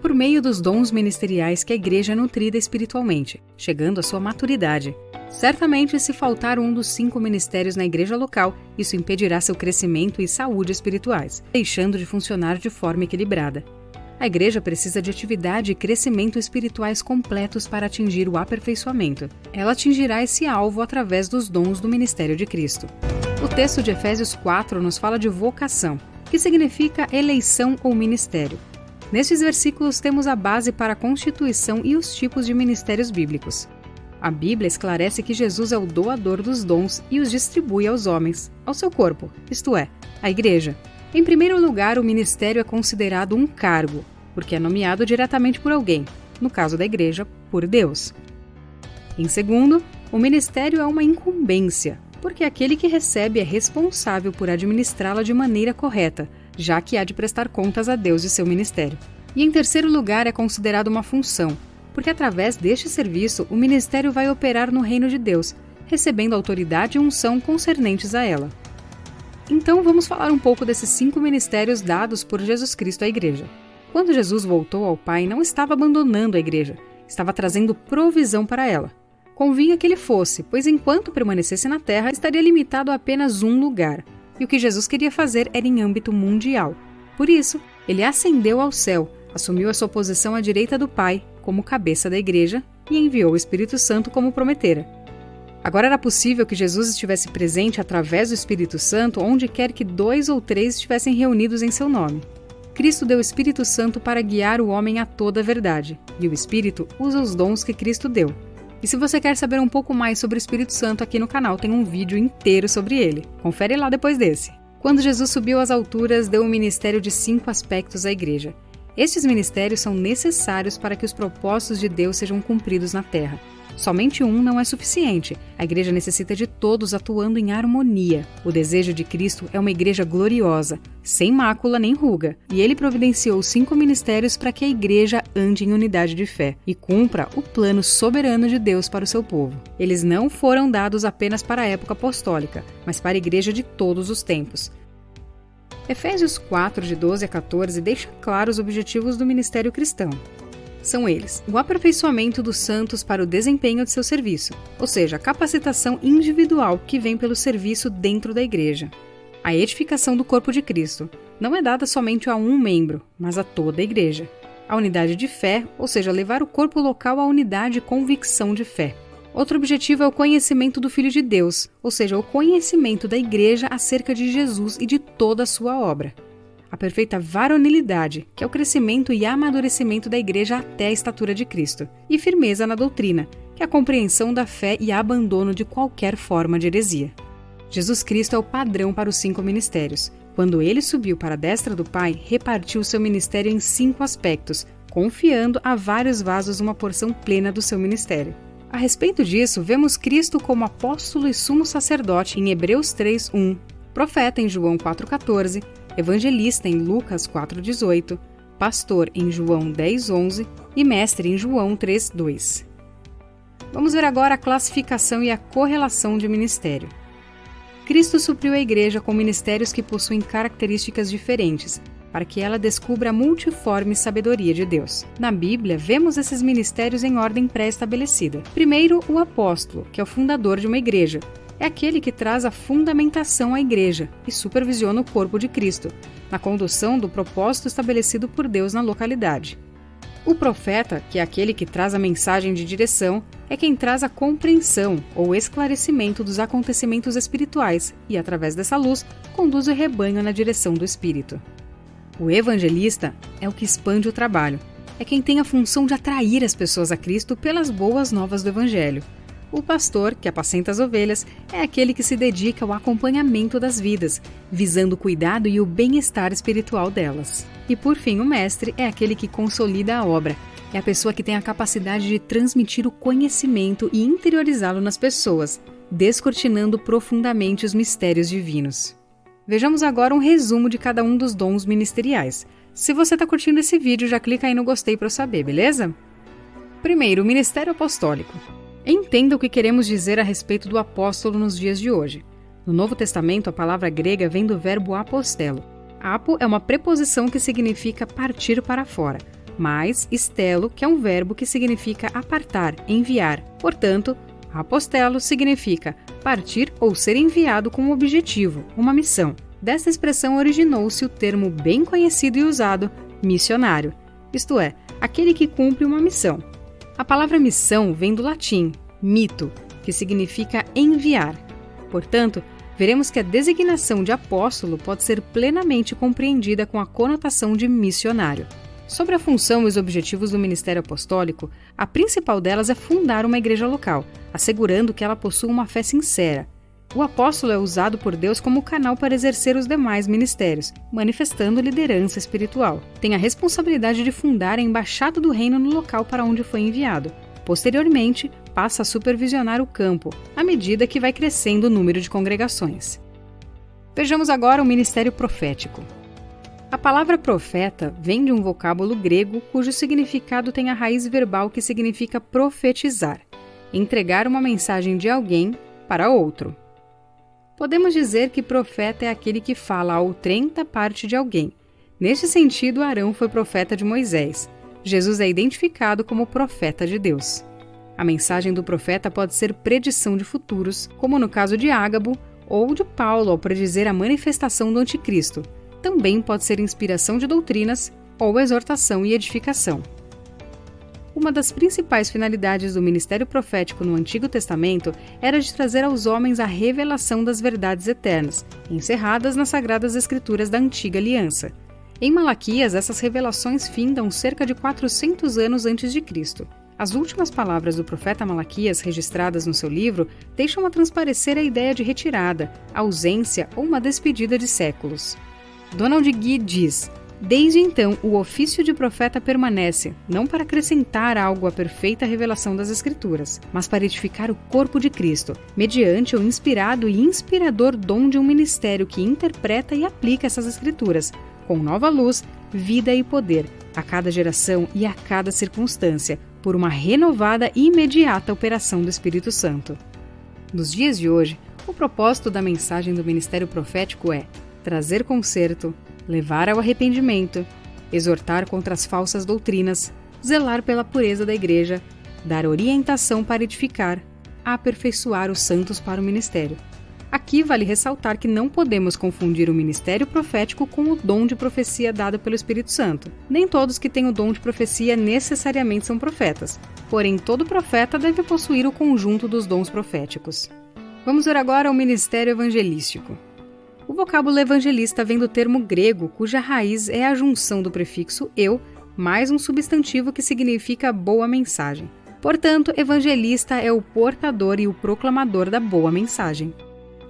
por meio dos dons ministeriais que a igreja é nutrida espiritualmente, chegando à sua maturidade. Certamente, se faltar um dos 5 ministérios na igreja local, isso impedirá seu crescimento e saúde espirituais, deixando de funcionar de forma equilibrada. A igreja precisa de atividade e crescimento espirituais completos para atingir o aperfeiçoamento. Ela atingirá esse alvo através dos dons do ministério de Cristo. O texto de Efésios 4 nos fala de vocação, que significa eleição ou ministério. Nestes versículos temos a base para a constituição e os tipos de ministérios bíblicos. A Bíblia esclarece que Jesus é o doador dos dons e os distribui aos homens, ao seu corpo, isto é, a igreja. Em primeiro lugar, o ministério é considerado um cargo, porque é nomeado diretamente por alguém, no caso da igreja, por Deus. Em segundo, o ministério é uma incumbência, porque aquele que recebe é responsável por administrá-la de maneira correta, já que há de prestar contas a Deus de seu ministério. E em terceiro lugar, é considerado uma função, porque através deste serviço o ministério vai operar no reino de Deus, recebendo autoridade e unção concernentes a ela. Então vamos falar um pouco desses 5 ministérios dados por Jesus Cristo à igreja. Quando Jesus voltou ao Pai, não estava abandonando a igreja, estava trazendo provisão para ela. Convinha que ele fosse, pois enquanto permanecesse na terra, estaria limitado a apenas um lugar, e o que Jesus queria fazer era em âmbito mundial. Por isso, ele ascendeu ao céu, assumiu a sua posição à direita do Pai, como cabeça da igreja, e enviou o Espírito Santo como prometera. Agora era possível que Jesus estivesse presente através do Espírito Santo onde quer que 2 ou 3 estivessem reunidos em seu nome. Cristo deu o Espírito Santo para guiar o homem a toda a verdade, e o Espírito usa os dons que Cristo deu. E se você quer saber um pouco mais sobre o Espírito Santo, aqui no canal tem um vídeo inteiro sobre ele. Confere lá depois desse. Quando Jesus subiu às alturas, deu um ministério de 5 aspectos à igreja. Estes ministérios são necessários para que os propósitos de Deus sejam cumpridos na terra. Somente um não é suficiente. A igreja necessita de todos atuando em harmonia. O desejo de Cristo é uma igreja gloriosa, sem mácula nem ruga. E ele providenciou 5 ministérios para que a igreja ande em unidade de fé e cumpra o plano soberano de Deus para o seu povo. Eles não foram dados apenas para a época apostólica, mas para a igreja de todos os tempos. Efésios 4, de 12 a 14, deixa claros os objetivos do ministério cristão. São eles: o aperfeiçoamento dos santos para o desempenho de seu serviço, ou seja, a capacitação individual que vem pelo serviço dentro da igreja. A edificação do corpo de Cristo não é dada somente a um membro, mas a toda a igreja. A unidade de fé, ou seja, levar o corpo local à unidade e convicção de fé. Outro objetivo é o conhecimento do Filho de Deus, ou seja, o conhecimento da igreja acerca de Jesus e de toda a sua obra. A perfeita varonilidade, que é o crescimento e amadurecimento da igreja até a estatura de Cristo. E firmeza na doutrina, que é a compreensão da fé e abandono de qualquer forma de heresia. Jesus Cristo é o padrão para os 5 ministérios. Quando ele subiu para a destra do Pai, repartiu seu ministério em 5 aspectos, confiando a vários vasos uma porção plena do seu ministério. A respeito disso, vemos Cristo como apóstolo e sumo sacerdote em Hebreus 3:1, profeta em João 4:14, evangelista em Lucas 4:18, pastor em João 10:11 e mestre em João 3:2. Vamos ver agora a classificação e a correlação de ministério. Cristo supriu a igreja com ministérios que possuem características diferentes, para que ela descubra a multiforme sabedoria de Deus. Na Bíblia, vemos esses ministérios em ordem pré-estabelecida. Primeiro, o apóstolo, que é o fundador de uma igreja. É aquele que traz a fundamentação à igreja e supervisiona o corpo de Cristo, na condução do propósito estabelecido por Deus na localidade. O profeta, que é aquele que traz a mensagem de direção, é quem traz a compreensão ou esclarecimento dos acontecimentos espirituais e, através dessa luz, conduz o rebanho na direção do Espírito. O evangelista é o que expande o trabalho. É quem tem a função de atrair as pessoas a Cristo pelas boas novas do Evangelho. O pastor, que apacenta as ovelhas, é aquele que se dedica ao acompanhamento das vidas, visando o cuidado e o bem-estar espiritual delas. E por fim, o mestre é aquele que consolida a obra. É a pessoa que tem a capacidade de transmitir o conhecimento e interiorizá-lo nas pessoas, descortinando profundamente os mistérios divinos. Vejamos agora um resumo de cada um dos dons ministeriais. Se você está curtindo esse vídeo, já clica aí no gostei para eu saber, beleza? Primeiro, o ministério apostólico. Entenda o que queremos dizer a respeito do apóstolo nos dias de hoje. No Novo Testamento, a palavra grega vem do verbo apostelo. Apo é uma preposição que significa partir para fora. mais stelo, que é um verbo que significa apartar, enviar. Portanto, apostelo significa partir ou ser enviado com um objetivo, uma missão. Dessa expressão originou-se o termo bem conhecido e usado, missionário, isto é, aquele que cumpre uma missão. A palavra missão vem do latim, mito, que significa enviar. Portanto, veremos que a designação de apóstolo pode ser plenamente compreendida com a conotação de missionário. Sobre a função e os objetivos do ministério apostólico, a principal delas é fundar uma igreja local, assegurando que ela possua uma fé sincera. O apóstolo é usado por Deus como canal para exercer os demais ministérios, manifestando liderança espiritual. Tem a responsabilidade de fundar a embaixada do reino no local para onde foi enviado. Posteriormente, passa a supervisionar o campo, à medida que vai crescendo o número de congregações. Vejamos agora o ministério profético. A palavra profeta vem de um vocábulo grego cujo significado tem a raiz verbal que significa profetizar, entregar uma mensagem de alguém para outro. Podemos dizer que profeta é aquele que fala a outrem da parte de alguém. Neste sentido, Arão foi profeta de Moisés. Jesus é identificado como profeta de Deus. A mensagem do profeta pode ser predição de futuros, como no caso de Ágabo, ou de Paulo ao predizer a manifestação do anticristo. Também pode ser inspiração de doutrinas ou exortação e edificação. Uma das principais finalidades do ministério profético no Antigo Testamento era de trazer aos homens a revelação das verdades eternas, encerradas nas Sagradas Escrituras da Antiga Aliança. Em Malaquias, essas revelações findam cerca de 400 anos antes de Cristo. As últimas palavras do profeta Malaquias, registradas no seu livro, deixam a transparecer a ideia de retirada, ausência ou uma despedida de séculos. Donald Guy diz: desde então, o ofício de profeta permanece, não para acrescentar algo à perfeita revelação das Escrituras, mas para edificar o corpo de Cristo, mediante o inspirado e inspirador dom de um ministério que interpreta e aplica essas Escrituras, com nova luz, vida e poder, a cada geração e a cada circunstância, por uma renovada e imediata operação do Espírito Santo. Nos dias de hoje, o propósito da mensagem do ministério profético é trazer conserto, levar ao arrependimento, exortar contra as falsas doutrinas, zelar pela pureza da igreja, dar orientação para edificar, aperfeiçoar os santos para o ministério. Aqui vale ressaltar que não podemos confundir o ministério profético com o dom de profecia dado pelo Espírito Santo. Nem todos que têm o dom de profecia necessariamente são profetas, porém todo profeta deve possuir o conjunto dos dons proféticos. Vamos ver agora o ministério evangelístico. O vocábulo evangelista vem do termo grego, cuja raiz é a junção do prefixo eu, mais um substantivo que significa boa mensagem. Portanto, evangelista é o portador e o proclamador da boa mensagem.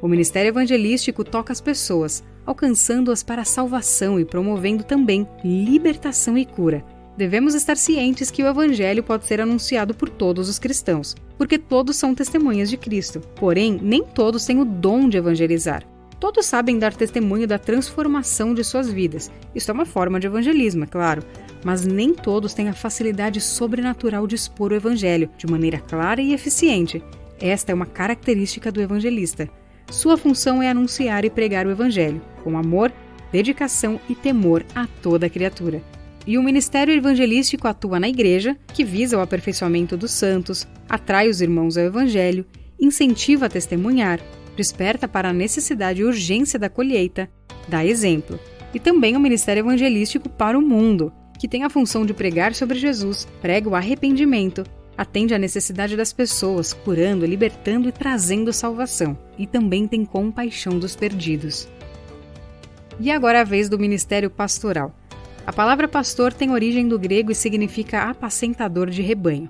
O ministério evangelístico toca as pessoas, alcançando-as para a salvação e promovendo também libertação e cura. Devemos estar cientes que o evangelho pode ser anunciado por todos os cristãos, porque todos são testemunhas de Cristo. Porém, nem todos têm o dom de evangelizar. Todos sabem dar testemunho da transformação de suas vidas. Isso é uma forma de evangelismo, é claro. Mas nem todos têm a facilidade sobrenatural de expor o evangelho de maneira clara e eficiente. Esta é uma característica do evangelista. Sua função é anunciar e pregar o evangelho, com amor, dedicação e temor a toda a criatura. E o ministério evangelístico atua na igreja, que visa o aperfeiçoamento dos santos, atrai os irmãos ao evangelho, incentiva a testemunhar, desperta para a necessidade e urgência da colheita, dá exemplo. E também o ministério evangelístico para o mundo, que tem a função de pregar sobre Jesus, prega o arrependimento, atende à necessidade das pessoas, curando, libertando e trazendo salvação. E também tem compaixão dos perdidos. E agora a vez do ministério pastoral. A palavra pastor tem origem do grego e significa apacentador de rebanho.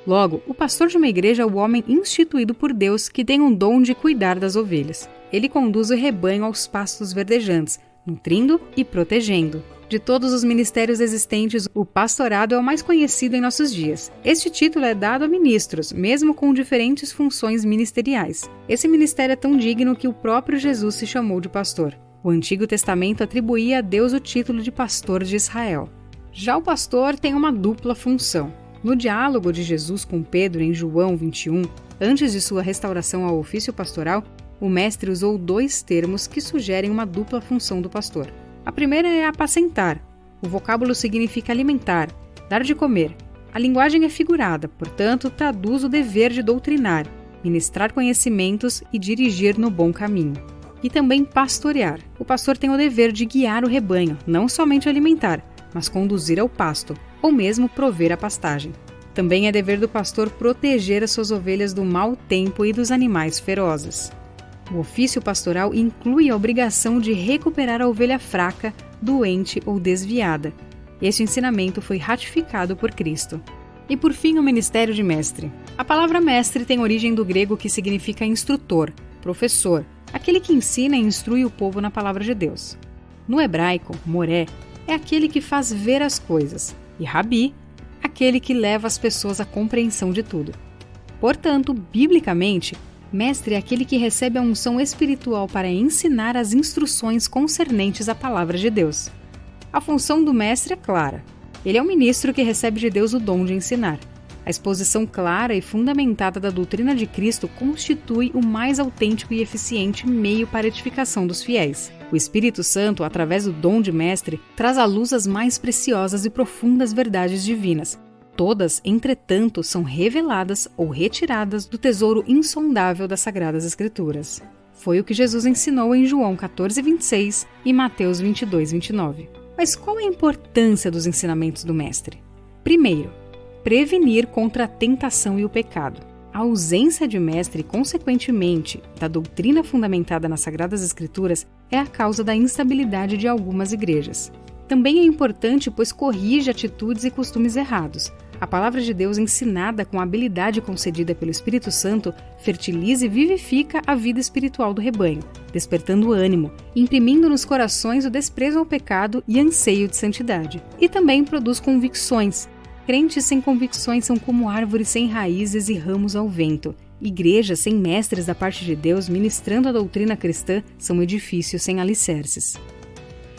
Logo, o pastor de uma igreja é o homem instituído por Deus que tem um dom de cuidar das ovelhas. Ele conduz o rebanho aos pastos verdejantes, nutrindo e protegendo. De todos os ministérios existentes, o pastorado é o mais conhecido em nossos dias. Este título é dado a ministros, mesmo com diferentes funções ministeriais. Esse ministério é tão digno que o próprio Jesus se chamou de pastor. O Antigo Testamento atribuía a Deus o título de pastor de Israel. Já o pastor tem uma dupla função. No diálogo de Jesus com Pedro em João 21, antes de sua restauração ao ofício pastoral, o mestre usou dois termos que sugerem uma dupla função do pastor. A primeira é apacentar. O vocábulo significa alimentar, Dar de comer. A linguagem é figurada, portanto, traduz o dever de doutrinar, ministrar conhecimentos e dirigir no bom caminho. E também pastorear. O pastor tem o dever de guiar o rebanho, não somente alimentar, mas conduzir ao pasto, ou mesmo prover a pastagem. Também é dever do pastor proteger as suas ovelhas do mau tempo e dos animais ferozes. O ofício pastoral inclui a obrigação de recuperar a ovelha fraca, doente ou desviada. Este ensinamento foi ratificado por Cristo. E por fim, o ministério de mestre. A palavra mestre tem origem do grego que significa instrutor, professor, aquele que ensina e instrui o povo na palavra de Deus. No hebraico, moré é aquele que faz ver as coisas, e rabi, aquele que leva as pessoas à compreensão de tudo. Portanto, biblicamente, mestre é aquele que recebe a unção espiritual para ensinar as instruções concernentes à palavra de Deus. A função do mestre é clara. Ele é um ministro que recebe de Deus o dom de ensinar. A exposição clara e fundamentada da doutrina de Cristo constitui o mais autêntico e eficiente meio para a edificação dos fiéis. O Espírito Santo, através do dom de mestre, traz à luz as mais preciosas e profundas verdades divinas. Todas, entretanto, são reveladas ou retiradas do tesouro insondável das Sagradas Escrituras. Foi o que Jesus ensinou em João 14:26 e Mateus 22:29. Mas qual é a importância dos ensinamentos do Mestre? Primeiro, prevenir contra a tentação e o pecado. A ausência de mestre e, consequentemente, da doutrina fundamentada nas Sagradas Escrituras é a causa da instabilidade de algumas igrejas. Também é importante, pois corrige atitudes e costumes errados. A palavra de Deus, ensinada com a habilidade concedida pelo Espírito Santo, fertiliza e vivifica a vida espiritual do rebanho, despertando ânimo, imprimindo nos corações o desprezo ao pecado e anseio de santidade. E também produz convicções. Crentes sem convicções são como árvores sem raízes e ramos ao vento. Igrejas sem mestres da parte de Deus ministrando a doutrina cristã são edifícios sem alicerces.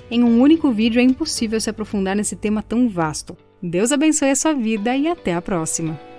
Em um único vídeo é impossível se aprofundar nesse tema tão vasto. Deus abençoe a sua vida e até a próxima!